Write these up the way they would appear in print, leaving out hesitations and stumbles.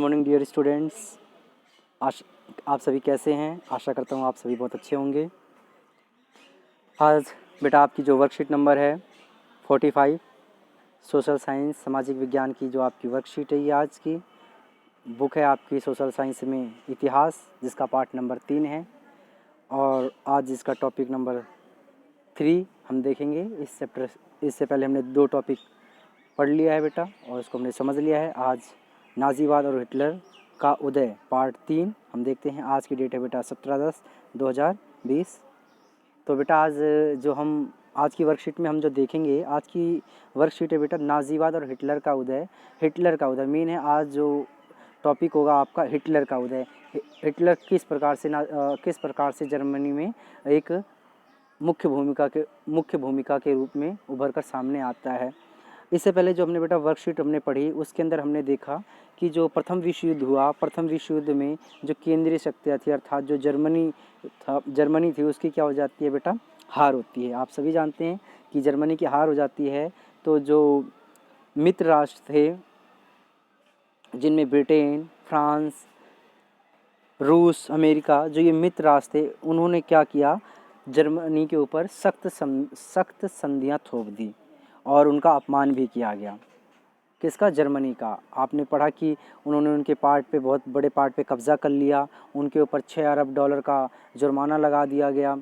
Morning dear students. आप सभी कैसे हैं? आशा करता हूँ आप सभी बहुत अच्छे होंगे। आज बेटा आपकी जो वर्कशीट नंबर है 45 सोशल साइंस सामाजिक विज्ञान की जो आपकी वर्कशीट है, ये आज की बुक है आपकी सोशल साइंस में इतिहास, जिसका पार्ट नंबर 3 है। और आज इसका टॉपिक नंबर 3 हम देखेंगे। इस चैप्टर इससे पहले हमने 2 टॉपिक पढ़ लिया है बेटा और इसको हमने समझ लिया है। आज नाजीवाद और हिटलर का उदय पार्ट 3 हम देखते हैं। आज की डेट है बेटा 17/10/2020। तो बेटा आज की वर्कशीट में हम जो देखेंगे, आज की वर्कशीट है बेटा नाजीवाद और हिटलर का उदय। हिटलर का उदय मीन है आज जो टॉपिक होगा आपका हिटलर का उदय। हिटलर किस प्रकार से जर्मनी में एक मुख्य भूमिका के रूप में उभर कर सामने आता है। इससे पहले जो हमने बेटा वर्कशीट हमने पढ़ी, उसके अंदर हमने देखा कि जो प्रथम विश्व युद्ध हुआ, प्रथम विश्व युद्ध में जो केंद्रीय शक्तियाँ थी, अर्थात जो जर्मनी थी, उसकी क्या हो जाती है बेटा? हार होती है। आप सभी जानते हैं कि जर्मनी की हार हो जाती है। तो जो मित्र राष्ट्र थे, जिनमें ब्रिटेन, फ्रांस, रूस, अमेरिका, जो ये मित्र राष्ट्र थे, उन्होंने क्या किया? जर्मनी के ऊपर सख्त संधियाँ थोप दी और उनका अपमान भी किया गया। किसका? जर्मनी का। आपने पढ़ा कि उन्होंने उनके बहुत बड़े पार्ट पे कब्ज़ा कर लिया। उनके ऊपर $6 अरब का जुर्माना लगा दिया गया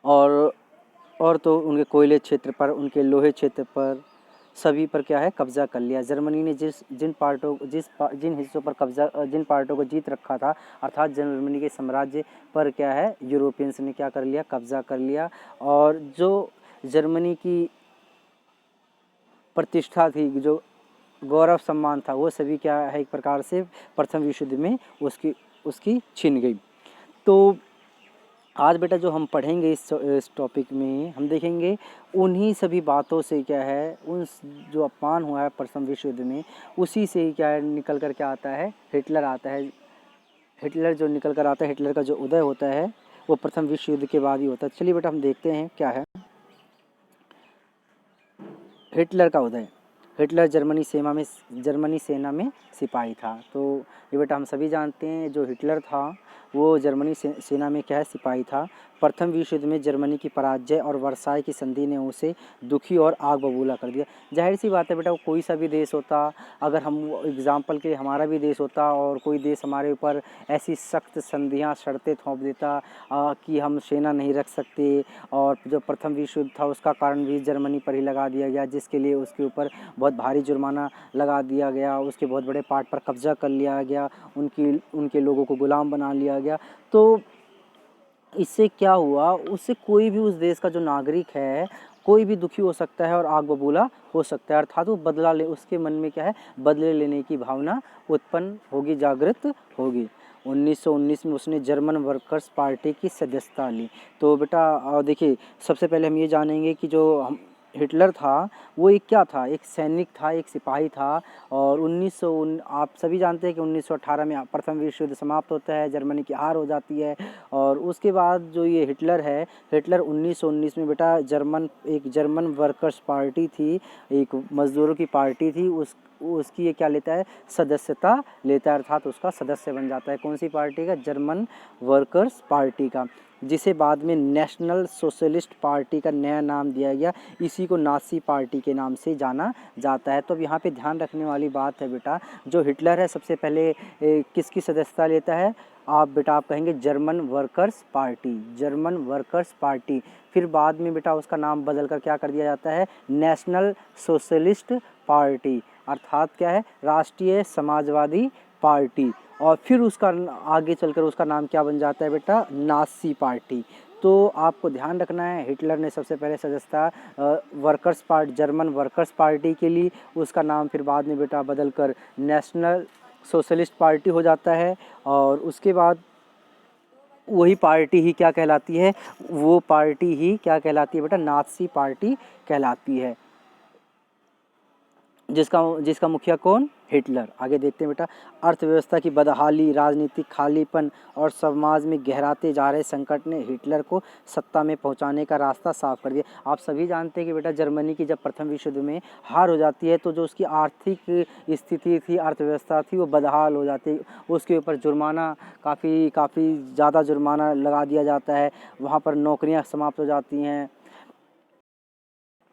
और तो उनके कोयले क्षेत्र पर, उनके लोहे क्षेत्र पर, सभी पर क्या है? कब्ज़ा कर लिया। जर्मनी ने जिन पार्टों को जीत रखा था, अर्थात जर्मनी के साम्राज्य पर क्या है? यूरोपियंस ने क्या कर लिया? कब्ज़ा कर लिया। और जो जर्मनी की प्रतिष्ठा थी, जो गौरव सम्मान था, वो सभी क्या है? एक प्रकार से प्रथम विश्व युद्ध में उसकी छीन गई। तो आज बेटा जो हम पढ़ेंगे इस टॉपिक में, हम देखेंगे उन्हीं सभी बातों से क्या है, उन जो अपमान हुआ है प्रथम विश्व युद्ध में, उसी से ही क्या है निकल कर क्या आता है? हिटलर आता है। हिटलर जो निकल कर आता है, हिटलर का जो उदय होता है वो प्रथम विश्व युद्ध के बाद ही होता है। चलिए बेटा हम देखते हैं क्या है हिटलर का उदय। हिटलर जर्मनी सेना में सिपाही था। तो ये बेटा हम सभी जानते हैं, जो हिटलर था वो जर्मनी सेना में क्या है? सिपाही था। प्रथम विश्व युद्ध में जर्मनी की पराजय और वर्साई की संधि ने उसे दुखी और आग बबूला कर दिया। जाहिर सी बात है बेटा, कोई सा भी देश होता, अगर हम एग्जाम्पल के हमारा भी देश होता और कोई देश हमारे ऊपर ऐसी सख्त संधियाँ, शर्तें थोप देता कि हम सेना नहीं रख सकते, और जो प्रथम विश्व युद्ध था उसका कारण भी जर्मनी पर ही लगा दिया गया, जिसके लिए उसके ऊपर बहुत भारी जुर्माना लगा दिया गया, उसके बहुत बड़े पार्ट पर कब्जा कर लिया गया, उनके लोगों को गुलाम बना लिया गया। तो इससे क्या हुआ? उससे कोई भी उस देश का जो नागरिक है, कोई भी दुखी हो सकता है और आग बबूला हो सकता है। अर्थात वो उसके मन में क्या है? बदले लेने की भावना उत्पन्न होगी, जागृत होगी। 1919 में उसने जर्मन वर्कर्स पार्टी की सदस्यता ली। तो बेटा देखिए, सबसे पहले हम ये जानेंगे कि जो हिटलर था वो एक क्या था? एक सैनिक था, एक सिपाही था। और आप सभी जानते हैं कि 1918 में प्रथम विश्व युद्ध समाप्त होता है, जर्मनी की हार हो जाती है। और उसके बाद जो ये हिटलर है, हिटलर 1919 में बेटा एक जर्मन वर्कर्स पार्टी थी, एक मजदूरों की पार्टी थी, उसकी ये क्या लेता है? सदस्यता लेता है, अर्थात उसका सदस्य बन जाता है। कौन सी पार्टी का? जर्मन वर्कर्स पार्टी का, जिसे बाद में नेशनल सोशलिस्ट पार्टी का नया नाम दिया गया। इसी को नाज़ी पार्टी के नाम से जाना जाता है। तो अब यहाँ पे ध्यान रखने वाली बात है बेटा, जो हिटलर है सबसे पहले किसकी सदस्यता लेता है? आप कहेंगे जर्मन वर्कर्स पार्टी। फिर बाद में बेटा उसका नाम बदल कर क्या कर दिया जाता है? नेशनल सोशलिस्ट पार्टी, अर्थात क्या है? राष्ट्रीय समाजवादी पार्टी। और फिर उसका आगे चलकर उसका नाम क्या बन जाता है बेटा? Nazi party. तो आपको ध्यान रखना है, हिटलर ने सबसे पहले सदस्यता जर्मन वर्कर्स पार्टी के लिए, उसका नाम फिर बाद में बेटा बदल कर नेशनल सोशलिस्ट पार्टी हो जाता है। और उसके बाद वही पार्टी ही क्या कहलाती है? वो पार्टी ही क्या कहलाती है बेटा? नाज़ी पार्टी कहलाती है। जिसका जिसका मुखिया कौन? हिटलर। आगे देखते हैं बेटा, अर्थव्यवस्था की बदहाली, राजनीतिक खालीपन और समाज में गहराते जा रहे संकट ने हिटलर को सत्ता में पहुंचाने का रास्ता साफ कर दिया। आप सभी जानते हैं कि बेटा जर्मनी की जब प्रथम विश्व युद्ध में हार हो जाती है तो जो उसकी आर्थिक स्थिति थी, अर्थव्यवस्था थी, वो बदहाल हो जाती है। उसके ऊपर जुर्माना काफ़ी ज़्यादा जुर्माना लगा दिया जाता है। वहाँ पर नौकरियाँ समाप्त हो जाती हैं,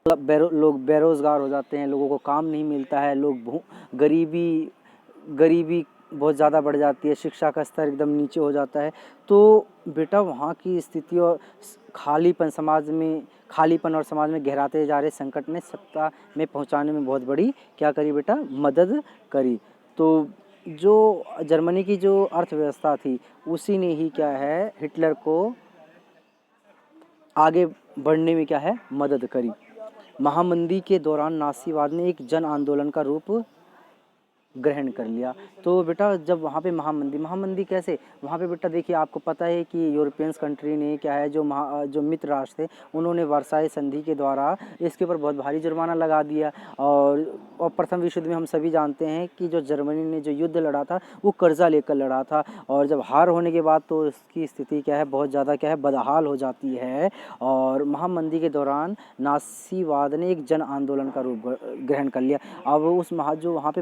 लोग बेरोज़गार हो जाते हैं, लोगों को काम नहीं मिलता है, गरीबी गरीबी बहुत ज़्यादा बढ़ जाती है, शिक्षा का स्तर एकदम नीचे हो जाता है। तो बेटा वहाँ की स्थिति और खालीपन और समाज में गहराते जा रहे संकट ने सत्ता में पहुँचाने में बहुत बड़ी क्या करी बेटा? मदद करी। तो जो जर्मनी की जो अर्थव्यवस्था थी उसी ने ही क्या है हिटलर को आगे बढ़ने में क्या है मदद करी। महामंदी के दौरान नासीवाद ने एक जन आंदोलन का रूप ग्रहण कर लिया। तो बेटा जब वहाँ पे महामंदी कैसे? वहाँ पे बेटा देखिए आपको पता है कि यूरोपियंस कंट्री ने क्या है जो मित्र राष्ट्र थे उन्होंने वर्साई संधि के द्वारा इसके ऊपर बहुत भारी जुर्माना लगा दिया। और प्रथम विश्व युद्ध में हम सभी जानते हैं कि जो जर्मनी ने जो युद्ध लड़ा था वो कर्जा लेकर लड़ा था, और जब हार होने के बाद तो उसकी स्थिति क्या है बहुत ज़्यादा क्या है बदहाल हो जाती है। और महामंदी के दौरान नासीवाद ने एक जन आंदोलन का रूप ग्रहण कर लिया। अब जो वहाँ पे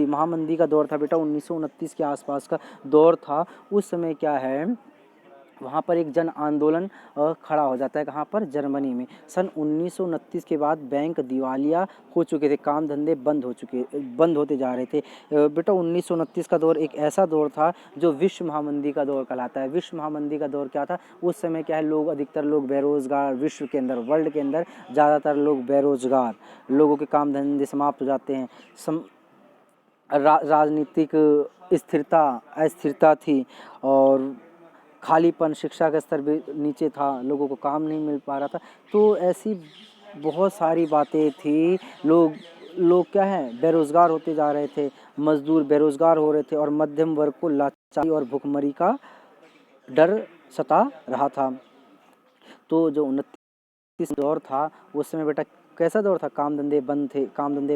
महामंदी का दौर था बेटा 1929 के आसपास का दौर था। उस समय क्या है वहाँ पर एक जन आंदोलन खड़ा हो जाता है। कहाँ पर? जर्मनी में। सन 1929 के बाद बैंक दिवालिया हो चुके थे, काम धंधे बंद होते जा रहे थे। बेटा 1929 का दौर एक ऐसा दौर था जो विश्व महामंदी का दौर कहलाता है। विश्व महामंदी का दौर क्या था? उस समय क्या है अधिकतर लोग बेरोजगार, विश्व के अंदर वर्ल्ड के अंदर ज़्यादातर लोग बेरोजगार, लोगों के काम धंधे समाप्त हो जाते हैं। राजनीतिक अस्थिरता थी और खालीपन, शिक्षा का स्तर भी नीचे था, लोगों को काम नहीं मिल पा रहा था। तो ऐसी बहुत सारी बातें थी। लोग क्या है बेरोज़गार होते जा रहे थे, मजदूर बेरोज़गार हो रहे थे और मध्यम वर्ग को लाचारी और भुखमरी का डर सता रहा था। तो जो 29 दौर था उस समय बेटा कैसा दौर था? काम धंधे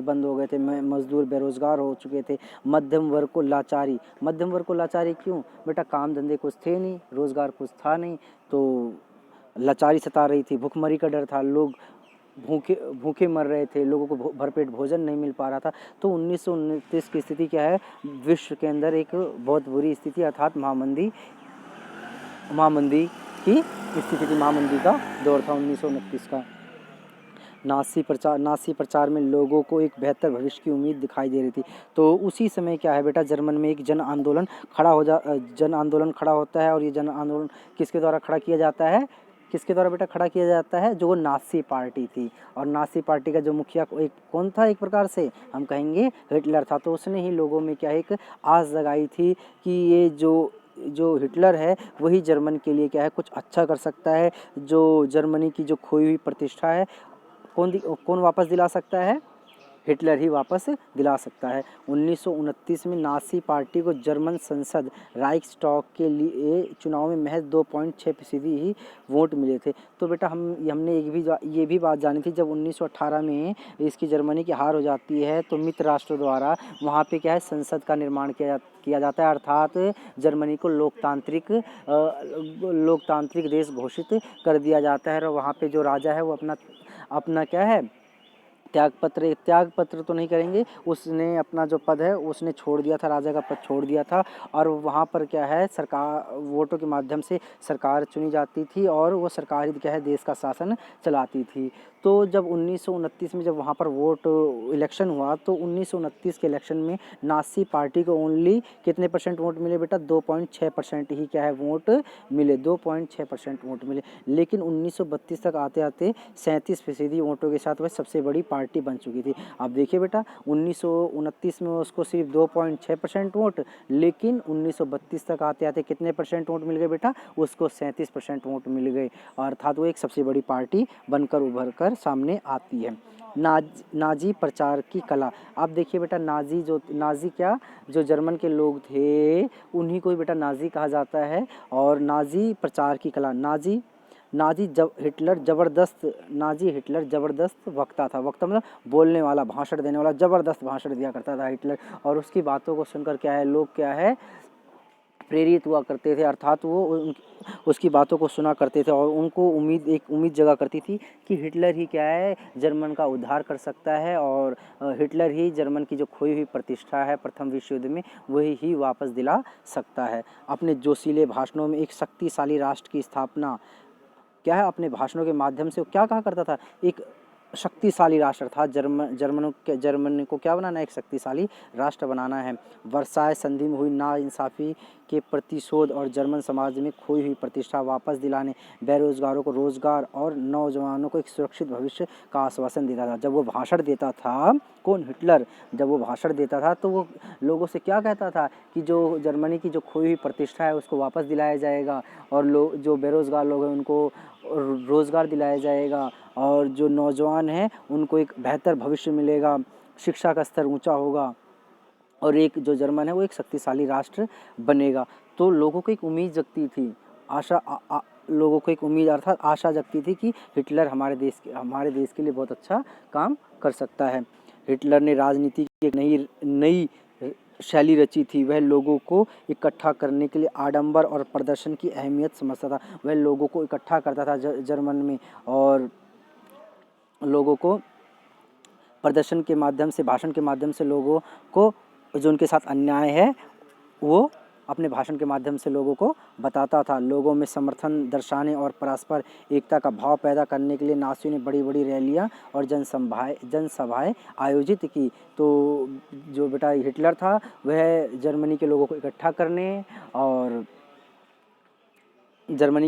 बंद हो गए थे, मजदूर बेरोजगार हो चुके थे, मध्यम वर्ग को लाचारी क्यों? बेटा काम धंधे कुछ थे नहीं, रोजगार कुछ था नहीं, तो लाचारी सता रही थी, भुखमरी का डर था, लोग भूखे मर रहे थे, लोगों को भरपेट भोजन नहीं मिल पा रहा था। तो 1929 की स्थिति क्या है विश्व के अंदर एक बहुत बुरी स्थिति अर्थात महामंदी की स्थिति थी। महामंदी का दौर था 1929 का। नासी प्रचार में लोगों को एक बेहतर भविष्य की उम्मीद दिखाई दे रही थी। तो उसी समय क्या है बेटा जर्मन में एक जन आंदोलन खड़ा होता है। और ये जन आंदोलन किसके द्वारा खड़ा किया जाता है? बेटा खड़ा किया जाता है जो नासी पार्टी थी। और नासी पार्टी का जो मुखिया कौन था? एक प्रकार से हम कहेंगे हिटलर था। तो उसने ही लोगों में क्या एक आस जगाई थी कि ये जो हिटलर है वही जर्मन के लिए क्या है कुछ अच्छा कर सकता है। जो जर्मनी की जो खोई हुई प्रतिष्ठा है कौन वापस दिला सकता है? हिटलर ही वापस दिला सकता है। 1929 में नासी पार्टी को जर्मन संसद राइक्सटॉग के लिए चुनाव में महज 2.6% ही वोट मिले थे। तो बेटा हमने ये भी बात जानी थी जब 1918 में इसकी जर्मनी की हार हो जाती है तो मित्र राष्ट्रों द्वारा वहाँ पे क्या है संसद का निर्माण किया जाता है, अर्थात जर्मनी को लोकतांत्रिक देश घोषित कर दिया जाता है। और वहाँ पे जो राजा है वो अपना क्या है त्याग पत्र तो नहीं करेंगे, उसने अपना जो पद है उसने छोड़ दिया था, राजा का पद छोड़ दिया था। और वहाँ पर क्या है सरकार वोटों के माध्यम से सरकार चुनी जाती थी और वो सरकार ही क्या है देश का शासन चलाती थी। तो जब 1929 में जब वहाँ पर इलेक्शन हुआ तो 1929 के इलेक्शन में नासी पार्टी को ओनली कितने % वोट मिले बेटा? 2.6% ही क्या है वोट मिले, 2.6% वोट मिले। लेकिन 1932 तक आते आते 37% वोटों के साथ वह सबसे बड़ी पार्टी बन चुकी थी। अब देखिए बेटा 1929 में उसको सिर्फ 2.6% वोट, लेकिन 1932 तक आते आते कितने % वोट मिल गए बेटा? उसको 37% वोट मिल गए, अर्थात वो एक सबसे बड़ी पार्टी बनकर उभर कर सामने आती है। नाजी प्रचार की कला। अब देखिए बेटा जो जर्मन के लोग थे उन्हीं को बेटा नाजी कहा जाता है। और नाजी प्रचार की कला नाजी हिटलर ज़बरदस्त वक्ता था। वक्ता मतलब बोलने वाला, भाषण देने वाला, ज़बरदस्त भाषण दिया करता था हिटलर। और उसकी बातों को सुनकर क्या है, लोग क्या है प्रेरित हुआ करते थे, अर्थात वो उसकी बातों को सुना करते थे और उनको एक उम्मीद जगा करती थी कि हिटलर ही क्या है जर्मन का उद्धार कर सकता है और हिटलर ही जर्मन की जो खोई हुई प्रतिष्ठा है प्रथम विश्व युद्ध में वही ही वापस दिला सकता है। अपने जोशीले भाषणों में एक शक्तिशाली राष्ट्र की स्थापना क्या है, अपने भाषणों के माध्यम से वो क्या कहा करता था, एक शक्तिशाली राष्ट्र था। जर्मन को क्या बनाना है, एक शक्तिशाली राष्ट्र बनाना है। वर्साय संधि में हुई नाइंसाफ़ी के प्रतिशोध और जर्मन समाज में खोई हुई प्रतिष्ठा वापस दिलाने, बेरोजगारों को रोजगार और नौजवानों को एक सुरक्षित भविष्य का आश्वासन देता था। जब वो भाषण देता था, कौन, हिटलर, जब वो भाषण देता था तो वो लोगों से क्या कहता था कि जो जर्मनी की जो खोई हुई प्रतिष्ठा है उसको वापस दिलाया जाएगा और जो बेरोजगार लोग हैं उनको रोज़गार दिलाया जाएगा और जो नौजवान हैं उनको एक बेहतर भविष्य मिलेगा, शिक्षा का स्तर ऊंचा होगा और एक जो जर्मन है वो एक शक्तिशाली राष्ट्र बनेगा। तो लोगों को एक उम्मीद जगती थी, लोगों को एक उम्मीद अर्थात आशा जगती थी कि हिटलर हमारे देश के लिए बहुत अच्छा काम कर सकता है। हिटलर ने राजनीति की एक नई शैली रची थी। वह लोगों को इकट्ठा करने के लिए आडंबर और प्रदर्शन की अहमियत समझता था। वह लोगों को इकट्ठा करता था जर्मन में और लोगों को प्रदर्शन के माध्यम से, भाषण के माध्यम से लोगों को जो उनके साथ अन्याय है वो अपने भाषण के माध्यम से लोगों को बताता था। लोगों में समर्थन दर्शाने और परस्पर एकता का भाव पैदा करने के लिए नासियों ने बड़ी बड़ी रैलियां और जनसभाएं आयोजित की। तो जो बेटा हिटलर था वह जर्मनी के लोगों को इकट्ठा करने और उन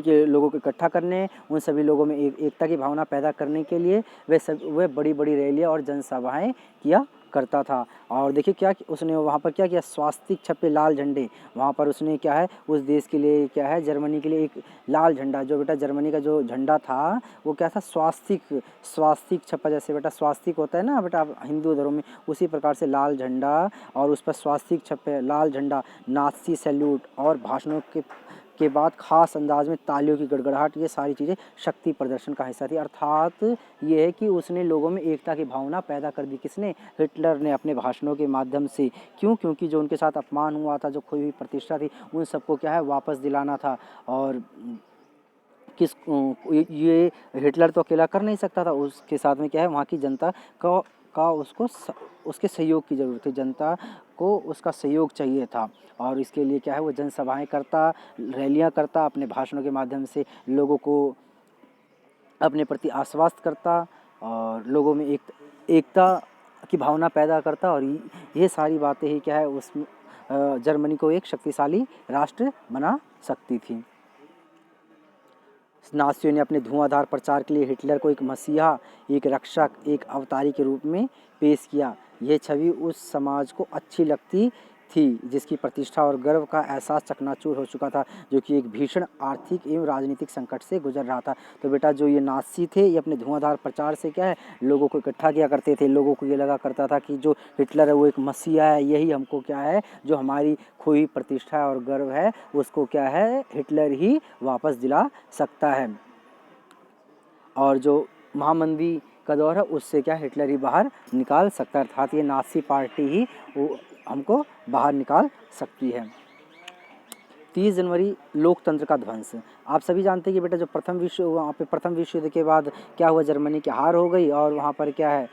सभी लोगों में एकता की भावना पैदा करने के लिए वह बड़ी बड़ी रैलियां और जनसभाएं किया करता था। और देखिए क्या उसने वहाँ पर क्या किया, स्वास्तिक छपे लाल झंडे, वहाँ पर उसने क्या है उस देश के लिए क्या है जर्मनी के लिए एक लाल झंडा, जो बेटा जर्मनी का जो झंडा था वो क्या था, स्वास्तिक छपा, जैसे बेटा स्वास्तिक होता है ना बेटा हिंदू धर्म में, उसी प्रकार से लाल झंडा और उस पर स्वास्तिक छपे लाल झंडा, नाज़ी सैल्यूट और भाषणों के बाद खास अंदाज में तालियों की गड़गड़ाहट, ये सारी चीज़ें शक्ति प्रदर्शन का हिस्सा थी। अर्थात ये है कि उसने लोगों में एकता की भावना पैदा कर दी। किसने, हिटलर ने अपने भाषणों के माध्यम से। क्यों, क्योंकि जो उनके साथ अपमान हुआ था, जो खोई हुई प्रतिष्ठा थी, उन सबको क्या है वापस दिलाना था। और ये हिटलर तो अकेला कर नहीं सकता था, उसके साथ में क्या है वहाँ की जनता का उसके सहयोग की ज़रूरत थी, जनता को उसका सहयोग चाहिए था। और इसके लिए क्या है वो जनसभाएं करता, रैलियां करता, अपने भाषणों के माध्यम से लोगों को अपने प्रति आश्वस्त करता और लोगों में एकता की भावना पैदा करता। और ये सारी बातें ही क्या है उस जर्मनी को एक शक्तिशाली राष्ट्र बना सकती थी। नाज़ियों ने अपने धुआंधार प्रचार के लिए हिटलर को एक मसीहा, एक रक्षक, एक अवतारी के रूप में पेश किया। यह छवि उस समाज को अच्छी लगती थी जिसकी प्रतिष्ठा और गर्व का एहसास चकनाचूर हो चुका था, जो कि एक भीषण आर्थिक एवं राजनीतिक संकट से गुजर रहा था। तो बेटा जो ये नाज़ी थे ये अपने धुआंधार प्रचार से क्या है लोगों को इकट्ठा किया करते थे। लोगों को ये लगा करता था कि जो हिटलर है वो एक मसीहा है, यही हमको क्या है जो हमारी खोई प्रतिष्ठा और गर्व है उसको क्या है हिटलर ही वापस दिला सकता है। और जो महामंदी का दौर है उससे क्या हिटलर ही बाहर निकाल सकता है, अर्थात ये नाज़ी पार्टी ही वो हमको बाहर निकाल सकती है। 30 जनवरी लोकतंत्र का ध्वंस। आप सभी जानते हैं कि बेटा जो वहाँ पे प्रथम विश्व युद्ध के बाद क्या हुआ, जर्मनी की हार हो गई और वहाँ पर क्या है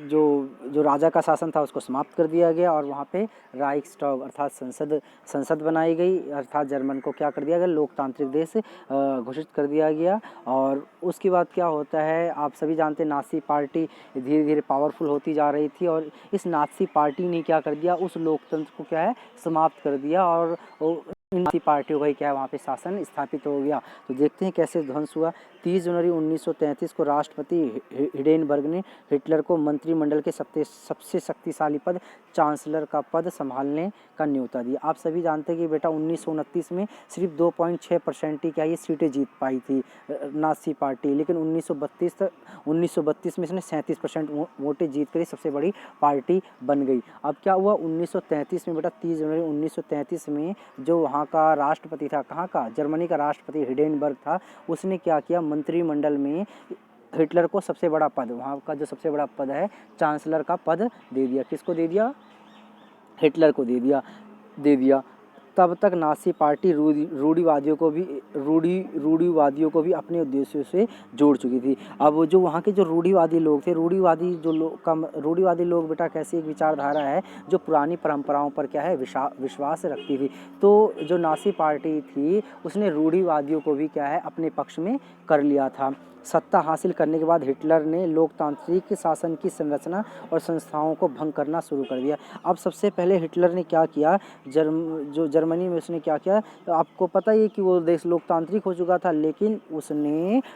जो राजा का शासन था उसको समाप्त कर दिया गया और वहाँ पे राइक्सटैग अर्थात संसद बनाई गई, अर्थात जर्मन को क्या कर दिया गया, लोकतांत्रिक देश घोषित कर दिया गया। और उसके बाद क्या होता है आप सभी जानते हैं, नाज़ी पार्टी धीरे धीरे पावरफुल होती जा रही थी और इस नाज़ी पार्टी ने क्या कर दिया, उस लोकतंत्र को क्या है समाप्त कर दिया और नाज़ी पार्टियों का ही क्या है वहाँ पे शासन स्थापित हो गया। तो देखते हैं कैसे ध्वंस हुआ। 30 जनवरी 1933 को राष्ट्रपति हिडेनबर्ग ने हिटलर को मंत्रिमंडल के सबसे शक्तिशाली पद चांसलर का पद संभालने का न्योता दिया। आप सभी जानते हैं कि बेटा 1929 में सिर्फ 2.6% ही क्या ये सीटें जीत पाई थी नाज़ी पार्टी, लेकिन 1932 में इसने 37% वोटें जीत कर सबसे बड़ी पार्टी बन गई। अब क्या हुआ 1933 में बेटा 30 जनवरी 1933 में जो वहाँ वहाँ का राष्ट्रपति था, कहाँ का, जर्मनी का राष्ट्रपति हिडेनबर्ग था, उसने क्या किया, मंत्रिमंडल में हिटलर को सबसे बड़ा पद, वहाँ का जो सबसे बड़ा पद है चांसलर का पद दे दिया। किसको दे दिया? हिटलर को दे दिया। तब तक नाज़ी पार्टी रूढ़िवादियों को भी अपने उद्देश्यों से जोड़ चुकी थी। अब जो वहाँ के जो रूढ़िवादी लोग थे, रूढ़िवादी लोग बेटा कैसी एक विचारधारा है जो पुरानी परंपराओं पर क्या है, विश्वास रखती थी। तो जो नाज़ी पार्टी थी उसने रूढ़िवादियों को भी क्या है अपने पक्ष में कर लिया था। सत्ता हासिल करने के बाद हिटलर ने लोकतांत्रिक शासन की संरचना और संस्थाओं को भंग करना शुरू कर दिया। अब सबसे पहले हिटलर ने क्या किया, जर्मनी में उसने क्या किया, आपको पता ही है कि वो देश लोकतांत्रिक हो चुका था, लेकिन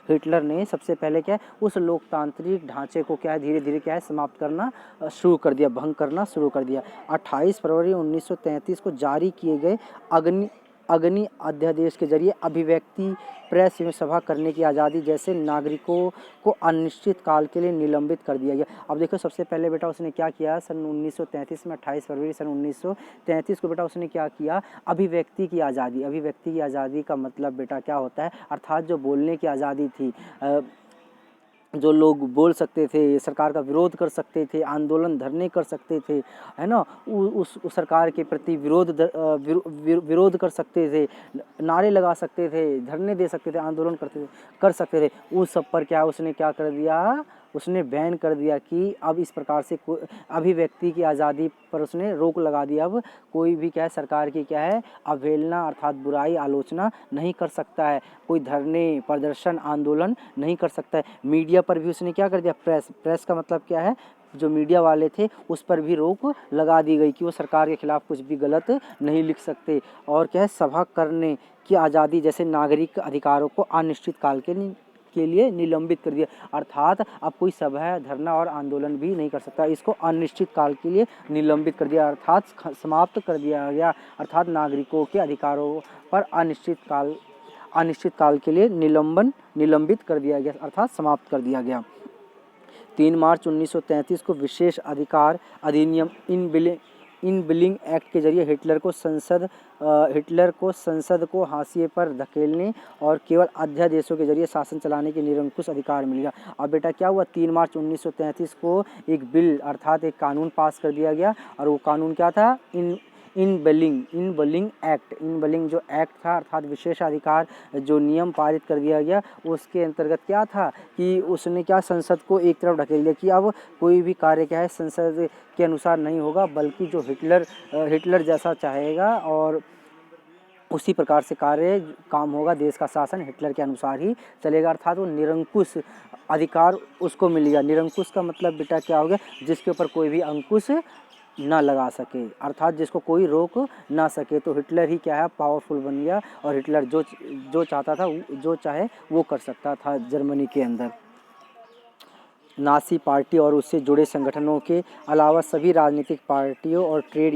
हिटलर ने सबसे पहले क्या है, उस लोकतांत्रिक ढांचे को क्या है धीरे धीरे क्या है समाप्त करना शुरू कर दिया, भंग करना शुरू कर दिया। 28 फरवरी 1933 को जारी किए गए अग्नि अध्यादेश के जरिए अभिव्यक्ति, प्रेस एवं सभा करने की आज़ादी जैसे नागरिकों को अनिश्चित काल के लिए निलंबित कर दिया गया। अब देखो सबसे पहले बेटा उसने क्या किया, सन 1933 में 28 फरवरी सन 1933 को बेटा उसने क्या किया, अभिव्यक्ति की आज़ादी का मतलब बेटा क्या होता है, अर्थात जो बोलने की आज़ादी थी, जो लोग बोल सकते थे, सरकार का विरोध कर सकते थे, आंदोलन धरने कर सकते थे, है ना, उस सरकार के प्रति विरोध कर सकते थे, नारे लगा सकते थे, धरने दे सकते थे, आंदोलन कर सकते थे, उस सब पर क्या उसने क्या कर दिया, उसने बैन कर दिया कि अब इस प्रकार से अभिव्यक्ति की आज़ादी पर उसने रोक लगा दी। अब कोई भी क्या है सरकार की क्या है अवहेलना अर्थात बुराई आलोचना नहीं कर सकता है, कोई धरने प्रदर्शन आंदोलन नहीं कर सकता है। मीडिया पर भी उसने क्या कर दिया, प्रेस का मतलब क्या है, जो मीडिया वाले थे उस पर भी रोक लगा दी गई कि वो सरकार के खिलाफ कुछ भी गलत नहीं लिख सकते। और क्या है, सभा करने की आज़ादी जैसे नागरिक अधिकारों को अनिश्चित काल के लिए निलंबित कर दिया, अर्थात अब कोई सभा धरना और आंदोलन भी नहीं कर सकता, इसको अनिश्चित काल के लिए निलंबित कर दिया, अर्थात समाप्त कर दिया गया, अर्थात नागरिकों के अधिकारों पर अनिश्चित काल के लिए निलंबित कर दिया गया, अर्थात समाप्त कर दिया गया। 3 मार्च 1933 को विशेष अधिकार अधिनियम इन बिलिंग एक्ट के जरिए हिटलर को संसद को हाशिए पर धकेलने और केवल अध्यादेशों के जरिए शासन चलाने के निरंकुश अधिकार मिल गया। अब बेटा क्या हुआ, 3 मार्च 1933 को एक बिल अर्थात एक कानून पास कर दिया गया, और वो कानून क्या था, इन बिलिंग जो एक्ट था अर्थात विशेषाधिकार जो नियम पारित कर दिया गया, उसके अंतर्गत क्या था कि उसने क्या संसद को एक तरफ ढकेल दिया कि अब कोई भी कार्य क्या है संसद के अनुसार नहीं होगा, बल्कि जो हिटलर जैसा चाहेगा और उसी प्रकार से काम होगा, देश का शासन हिटलर के अनुसार ही चलेगा, अर्थात वो निरंकुश अधिकार उसको मिल गया। निरंकुश का मतलब बेटा क्या हो गया, जिसके ऊपर कोई भी अंकुश ना लगा सके, अर्थात जिसको कोई रोक ना सके। तो हिटलर ही क्या है पावरफुल बन गया, और हिटलर जो चाहता था, जो चाहे वो कर सकता था जर्मनी के अंदर। नाज़ी पार्टी और उससे जुड़े संगठनों के अलावा सभी राजनीतिक पार्टियों और ट्रेड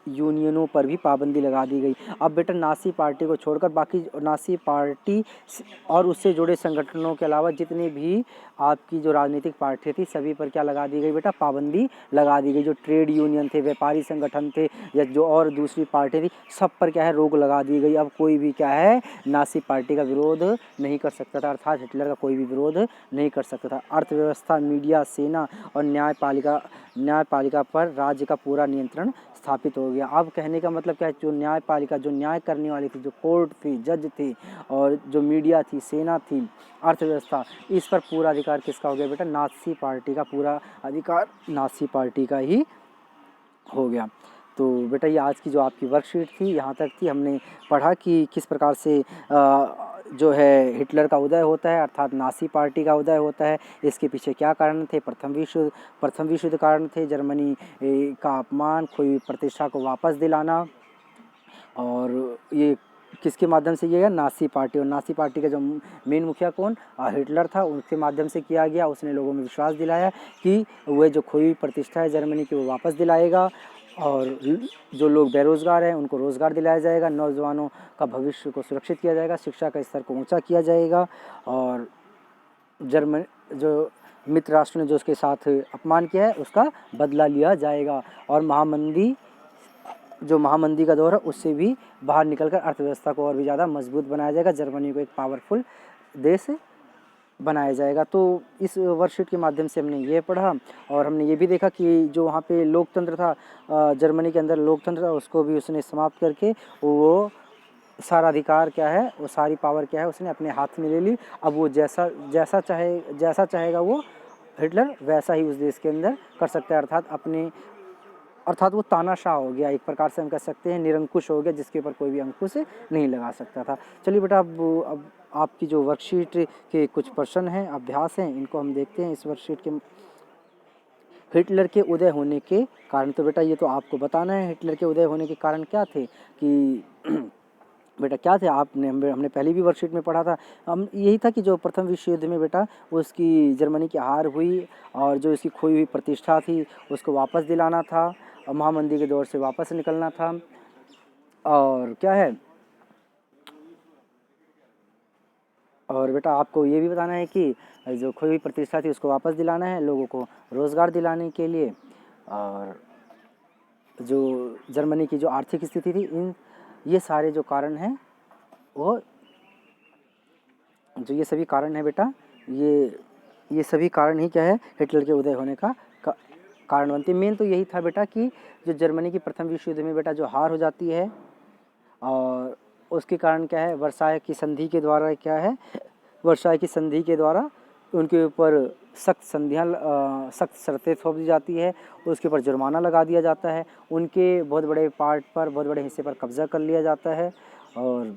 यूनियनों पर भी पाबंदी लगा दी गई। अब बेटा नाज़ी पार्टी को छोड़कर बाकी नाज़ी पार्टी और उससे जुड़े संगठनों के अलावा जितने भी आपकी जो राजनीतिक पार्टी थी सभी पर क्या लगा दी गई बेटा, पाबंदी लगा दी गई। जो ट्रेड यूनियन थे, व्यापारी संगठन थे, या जो और दूसरी पार्टी थी, सब पर क्या है रोक लगा दी गई। अब कोई भी क्या है नाज़ी पार्टी का विरोध नहीं कर सकता था, अर्थात हिटलर का कोई भी विरोध नहीं कर सकता था। अर्थव्यवस्था, मीडिया, सेना और न्यायपालिका पर राज्य का पूरा नियंत्रण स्थापित हो गया। अब कहने का मतलब क्या है, जो न्यायपालिका, जो न्याय करने वाली थी, जो कोर्ट थी, जज थे, और जो मीडिया थी, सेना थी, अर्थव्यवस्था, इस पर पूरा अधिकार किसका हो गया बेटा, नाज़ी पार्टी का पूरा अधिकार नाज़ी पार्टी का ही हो गया। तो बेटा ये आज की जो आपकी वर्कशीट थी यहाँ तक थी, हमने पढ़ा कि किस प्रकार से जो है हिटलर का उदय होता है, अर्थात नाज़ी पार्टी का उदय होता है, इसके पीछे क्या कारण थे। प्रथम विश्व युद्ध कारण थे, जर्मनी का अपमान, खोई प्रतिष्ठा को वापस दिलाना, और ये किसके माध्यम से किया गया, नाज़ी पार्टी। और नाज़ी पार्टी का जो मेन मुखिया कौन, हिटलर था, उनके माध्यम से किया गया। उसने लोगों में विश्वास दिलाया कि वह जो खोई प्रतिष्ठा है जर्मनी की वो वापस दिलाएगा, और जो लोग बेरोज़गार हैं उनको रोज़गार दिलाया जाएगा, नौजवानों का भविष्य को सुरक्षित किया जाएगा, शिक्षा का स्तर को ऊंचा किया जाएगा, और जो मित्र राष्ट्र ने जो उसके साथ अपमान किया है उसका बदला लिया जाएगा, और महामंदी जो महामंदी का दौर है उससे भी बाहर निकलकर अर्थव्यवस्था को और भी ज़्यादा मजबूत बनाया जाएगा, जर्मनी को एक पावरफुल देश बनाया जाएगा। तो इस वर्कशीट के माध्यम से हमने ये पढ़ा और हमने ये भी देखा कि जो वहाँ पे लोकतंत्र था, जर्मनी के अंदर लोकतंत्र था, उसको भी उसने समाप्त करके वो सारा अधिकार क्या है, वो सारी पावर क्या है, उसने अपने हाथ में ले ली। अब वो जैसा चाहेगा वो हिटलर वैसा ही उस देश के अंदर कर सकता है, अर्थात वो तानाशाह हो गया, एक प्रकार से हम कह सकते हैं निरंकुश हो गया, जिसके ऊपर कोई भी अंकुश नहीं लगा सकता था। चलिए बेटा, अब आपकी जो वर्कशीट के कुछ प्रश्न हैं, अभ्यास हैं, इनको हम देखते हैं। इस वर्कशीट के हिटलर के उदय होने के कारण, तो बेटा ये तो आपको बताना है हिटलर के उदय होने के कारण क्या थे कि बेटा क्या थे, हमने पहले भी वर्कशीट में पढ़ा था। हम यही था कि जो प्रथम विश्व युद्ध में बेटा उसकी जर्मनी की हार हुई और जो इसकी खोई हुई प्रतिष्ठा थी उसको वापस दिलाना था, महामंदी के दौर से वापस निकलना था। और क्या है, और बेटा आपको ये भी बताना है कि जो खोई हुई प्रतिष्ठा थी उसको वापस दिलाना है, लोगों को रोज़गार दिलाने के लिए। और जो जर्मनी की जो आर्थिक स्थिति थी, ये सारे जो कारण हैं वो जो ये सभी कारण है बेटा, ये सभी कारण ही क्या है, हिटलर के उदय होने का कारण बनते। मेन तो यही था बेटा कि जो जर्मनी की प्रथम विश्व युद्ध में बेटा जो हार हो जाती है और उसके कारण क्या है, वर्साय की संधि के द्वारा क्या है, वर्साय की संधि के द्वारा उनके ऊपर सख्त शर्तें थोप दी जाती है, उसके ऊपर जुर्माना लगा दिया जाता है, उनके बहुत बड़े पार्ट पर, बहुत बड़े हिस्से पर कब्जा कर लिया जाता है और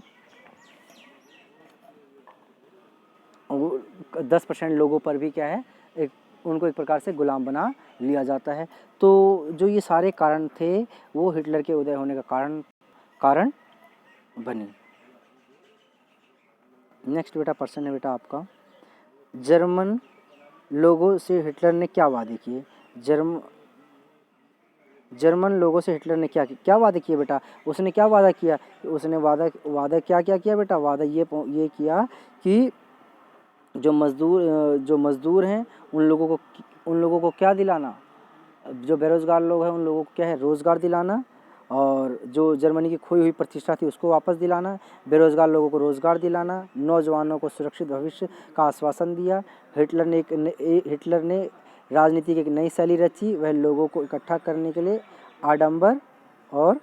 10% लोगों पर भी क्या है, उनको एक प्रकार से गुलाम बना लिया जाता है। तो जो ये सारे कारण थे वो हिटलर के उदय होने का कारण बनी। नेक्स्ट बेटा प्रश्न है बेटा आपका, जर्मन लोगों से हिटलर ने क्या वादे किए? जर्मन लोगों से हिटलर ने क्या वादे किए बेटा? उसने क्या वादा किया? उसने वादा क्या किया बेटा? वादा ये किया कि जो मज़दूर हैं उन लोगों को क्या दिलाना, जो बेरोज़गार लोग हैं उन लोगों को क्या है, रोज़गार दिलाना, और जो जर्मनी की खोई हुई प्रतिष्ठा थी उसको वापस दिलाना, बेरोज़गार लोगों को रोज़गार दिलाना, नौजवानों को सुरक्षित भविष्य का आश्वासन दिया। हिटलर ने राजनीति की एक नई शैली रची, वह लोगों को इकट्ठा करने के लिए आडंबर और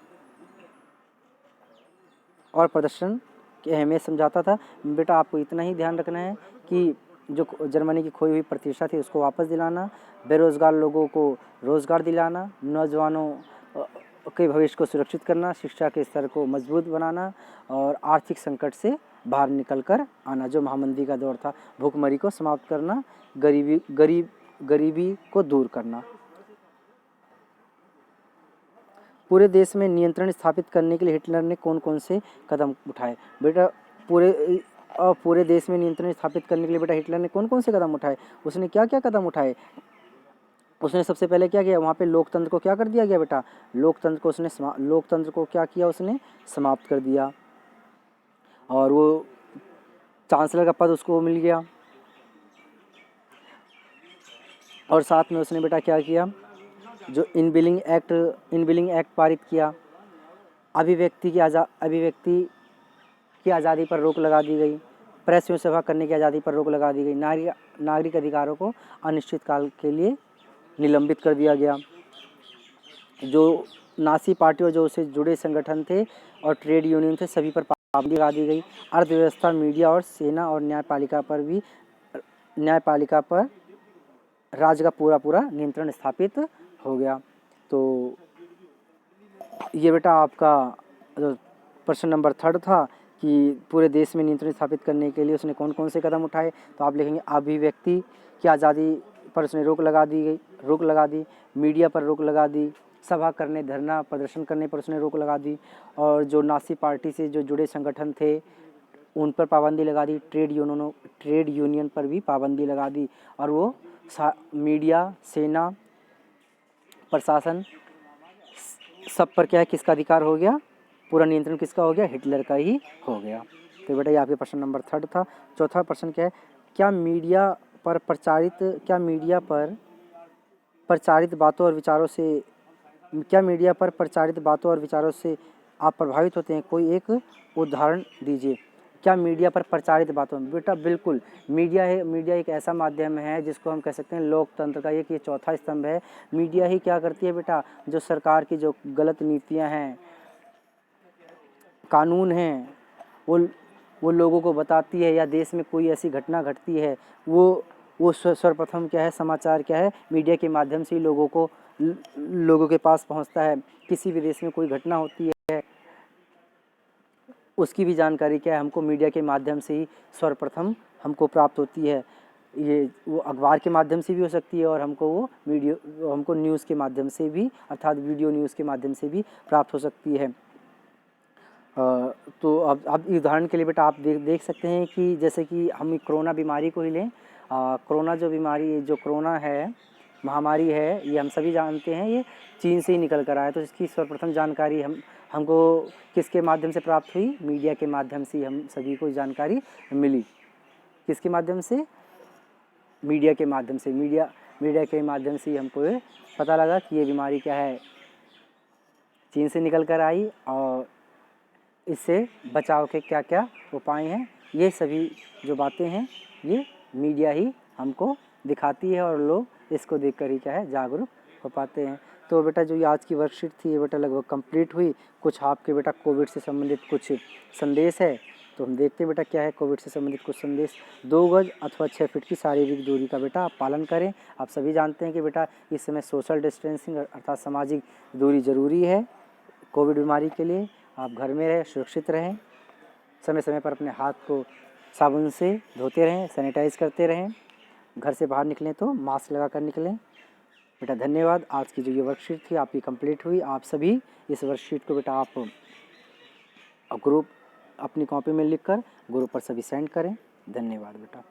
प्रदर्शन की अहमियत समझाता था। बेटा आपको इतना ही ध्यान रखना है कि जो जर्मनी की खोई हुई प्रतिष्ठा थी उसको वापस दिलाना, बेरोज़गार लोगों को रोज़गार दिलाना, नौजवानों के भविष्य को सुरक्षित करना, शिक्षा के स्तर को मजबूत बनाना और आर्थिक संकट से बाहर निकल कर आना, जो महामंदी का दौर था, भूखमरी को समाप्त करना, गरीबी को दूर करना। पूरे देश में नियंत्रण स्थापित करने के लिए हिटलर ने कौन कौन से कदम उठाए? बेटा पूरे देश में नियंत्रण स्थापित करने के लिए बेटा हिटलर ने कौन कौन से कदम उठाए? उसने क्या क्या कदम उठाए? उसने सबसे पहले क्या किया, वहाँ पे लोकतंत्र को क्या कर दिया गया बेटा? लोकतंत्र को क्या किया, उसने समाप्त कर दिया और वो चांसलर का पद उसको मिल गया। और साथ में उसने बेटा क्या किया, जो इनबिलिंग एक्ट पारित किया, अभिव्यक्ति की आज़ादी पर रोक लगा दी गई, प्रेस में सभा करने की आज़ादी पर रोक लगा दी गई, नागरिक अधिकारों को अनिश्चित काल के लिए निलंबित कर दिया गया, जो नासी पार्टी और जो उससे जुड़े संगठन थे और ट्रेड यूनियन थे सभी पर पाबंदी लगा दी गई, अर्थव्यवस्था, मीडिया और सेना और न्यायपालिका पर राज्य का पूरा नियंत्रण स्थापित हो गया। तो ये बेटा आपका प्रश्न नंबर 3 था कि पूरे देश में नियंत्रण स्थापित करने के लिए उसने कौन कौन से कदम उठाए। तो आप लिखेंगे अभिव्यक्ति की आज़ादी पर उसने रोक लगा दी, मीडिया पर रोक लगा दी, सभा करने, धरना प्रदर्शन करने पर उसने रोक लगा दी, और जो नासी पार्टी से जो जुड़े संगठन थे उन पर पाबंदी लगा दी, ट्रेड यूनियन पर भी पाबंदी लगा दी, और वो मीडिया, सेना, प्रशासन सब पर क्या है, किसका अधिकार हो गया, पूरा नियंत्रण किसका हो गया, हिटलर का ही हो गया। तो बेटा ये आपके प्रश्न नंबर 3 था। चौथा प्रश्न क्या है, क्या मीडिया पर प्रचारित बातों और विचारों से क्या मीडिया पर प्रचारित बातों और विचारों से आप प्रभावित होते हैं? कोई एक उदाहरण दीजिए। क्या मीडिया पर प्रचारित बातों बेटा बिल्कुल, मीडिया एक ऐसा माध्यम है जिसको हम कह सकते हैं लोकतंत्र का एक ये चौथा स्तंभ है। मीडिया ही क्या करती है बेटा, जो सरकार की जो गलत नीतियाँ हैं, कानून हैं, वो लोगों को बताती है, या देश में कोई ऐसी घटना घटती है वो सर्वप्रथम क्या है, समाचार क्या है, मीडिया के माध्यम से ही लोगों के पास पहुंचता है। किसी भी देश में कोई घटना होती है उसकी भी जानकारी क्या है, हमको मीडिया के माध्यम से ही सर्वप्रथम हमको प्राप्त होती है। ये वो अखबार के माध्यम से भी हो सकती है और हमको न्यूज़ के माध्यम से भी, अर्थात वीडियो न्यूज़ के माध्यम से भी प्राप्त हो सकती है। तो अब उदाहरण के लिए बेटा आप देख सकते हैं कि जैसे कि हम कोरोना बीमारी को ही लें। कोरोना जो बीमारी, जो कोरोना है, महामारी है, ये हम सभी जानते हैं ये चीन से ही निकल कर आया। तो इसकी सर्वप्रथम जानकारी हमको किसके माध्यम से प्राप्त हुई? मीडिया के माध्यम से हम सभी को जानकारी मिली। किसके माध्यम से? मीडिया के माध्यम से। मीडिया के माध्यम से हमको ये पता लगा कि ये बीमारी क्या है, चीन से निकल कर आई और इससे बचाव के क्या क्या उपाय हैं, ये सभी जो बातें हैं ये मीडिया ही हमको दिखाती है और लोग इसको देखकर ही क्या है, जागरूक हो पाते हैं। तो बेटा जो ये आज की वर्कशीट थी ये बेटा लगभग कंप्लीट हुई। कुछ आपके बेटा कोविड से संबंधित कुछ संदेश है, तो हम देखते हैं बेटा क्या है कोविड से संबंधित कुछ संदेश। 2 गज अथवा 6 फीट की शारीरिक दूरी का बेटा आप पालन करें। आप सभी जानते हैं कि बेटा इस समय सोशल डिस्टेंसिंग अर्थात सामाजिक दूरी ज़रूरी है कोविड बीमारी के लिए। आप घर में रहें, सुरक्षित रहें, समय समय पर अपने हाथ को साबुन से धोते रहें, सैनिटाइज़ करते रहें। घर से बाहर निकलें तो मास्क लगा कर निकलें। बेटा धन्यवाद। आज की जो ये वर्कशीट थी आपकी कंप्लीट हुई। आप सभी इस वर्कशीट को बेटा आप ग्रुप अपनी कॉपी में लिखकर ग्रुप पर सभी सेंड करें। धन्यवाद बेटा।